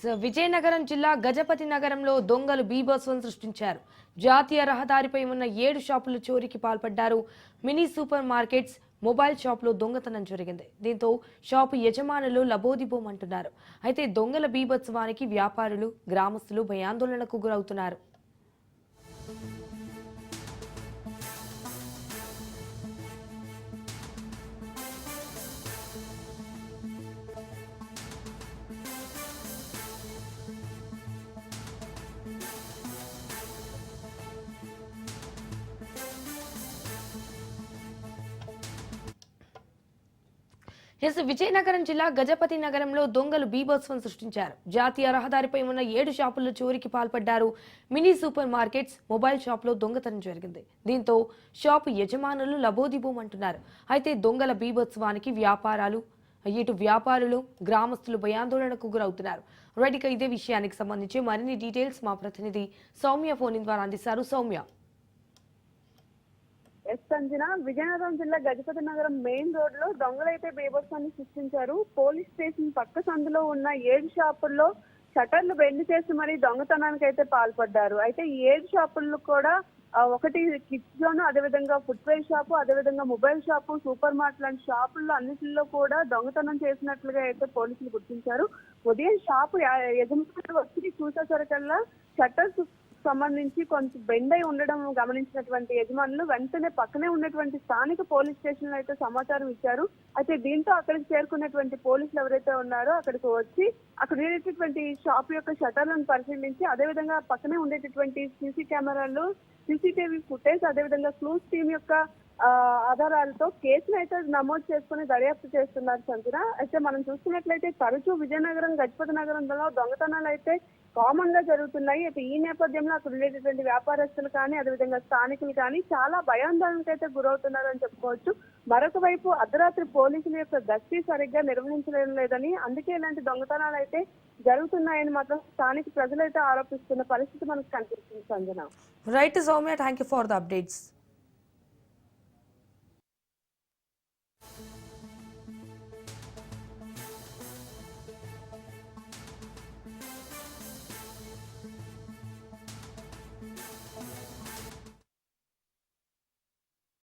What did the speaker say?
విజయనగరం జిల్లా గజపతి నగరంలో దొంగలు బీభత్సం సృష్టించారు. జాతీయ రహదారిపై ఉన్న 7 షాపుల చోరీకి పాల్పడ్డారు. మినీ సూపర్ మార్కెట్స్, మొబైల్ షాపులో దొంగతనం జరిగింది. దీంతో షాపు యజమానులు లబోదిబోమంటున్నారు. అయితే దొంగల బీభత్సవానికి వ్యాపారులు, గ్రామస్తులు భయాందోళనకు గురవుతున్నారు. విజయనగరం జిల్లా గజపతి నగరంలో దొంగలు బీభత్సం సృష్టించారు. జాతీయ రహదారిపై ఉన్న 7 షాపుల్లో చోరీకి పాల్పడ్డారు. మినీ సూపర్ మార్కెట్స్, మొబైల్ షాపులో దొంగతనం జరిగింది. దీంతో షాపు యజమానులు లబోదిబోమంటున్నారు. అయితే దొంగల బీభత్సవానికి వ్యాపారులు, గ్రామస్తులు భయాందోళనకు గురవుతున్నారు. రైట్, ఇదే విషయానికి సంబంధించి మరిన్ని డీటెయిల్స్ మా ప్రతినిధి సౌమ్య ఫోన్ ద్వారా అందిస్తారు. సౌమ్య. సంజన, విజయనగరం జిల్లా గజపతి నగరం మెయిన్ రోడ్ లో దొంగలైతే బీభత్సాన్ని సృష్టించారు. పోలీస్ స్టేషన్ పక్క సందులో ఉన్న 7 షాపుల్లో షటర్లు బెండ్ చేసి మరీ దొంగతనానికి అయితే పాల్పడ్డారు. అయితే ఈ 7 షాపుల్లో కూడా ఒకటి కిడ్స్ జోన్, అదేవిధంగా ఫుట్వేర్ షాపు, అదేవిధంగా మొబైల్ షాపు, సూపర్ మార్ట్ లాంటి షాపుల్లో అన్నింటిలో కూడా దొంగతనం చేసినట్లుగా అయితే పోలీసులు గుర్తించారు. ఉదయం షాపు యజమానులు వచ్చి చూసేసరికల్లా షట్టర్స్ సంబంధించి కొంత బెండ్ అయి ఉండడం గమనించినటువంటి యజమానులు వెంటనే పక్కనే ఉన్నటువంటి స్థానిక పోలీస్ స్టేషన్ లో అయితే సమాచారం ఇచ్చారు. అయితే దీంతో అక్కడికి చేరుకున్నటువంటి పోలీసులు ఎవరైతే ఉన్నారో అక్కడికి వచ్చి అక్కడ ఉండేటటువంటి షాప్ యొక్క షటర్లను పరిశీలించి, అదేవిధంగా పక్కనే ఉండేటటువంటి సీసీ కెమెరాలు, సీసీటీవీ ఫుటేజ్, అదేవిధంగా క్లూస్ టీమ్ యొక్క ఆధారాలతో కేసును అయితే నమోదు చేసుకుని దర్యాప్తు చేస్తున్నారు. సంజన, అయితే మనం చూస్తున్నట్లయితే తరచూ విజయనగరం, గజపతి నగరంలో దొంగతనాలు అయితే కామన్ గా జరుగుతున్నాయి. అయితే ఈ నేపథ్యంలో అక్కడ ఉండేటటువంటి వ్యాపారస్తులు కానీ, అదేవిధంగా స్థానికులు కానీ చాలా భయాందోళనకు అయితే గురవుతున్నారని చెప్పుకోవచ్చు. మరొక వైపు అర్ధరాత్రి పోలీసుల యొక్క గస్తీ సరిగ్గా నిర్వహించడం లేదని, అందుకే ఇలాంటి దొంగతనాలు అయితే జరుగుతున్నాయని మాత్రం స్థానిక ప్రజలైతే ఆరోపిస్తున్న పరిస్థితి మనకు కనిపిస్తుంది. Sanjana. Right Soumya, thank you for the updates.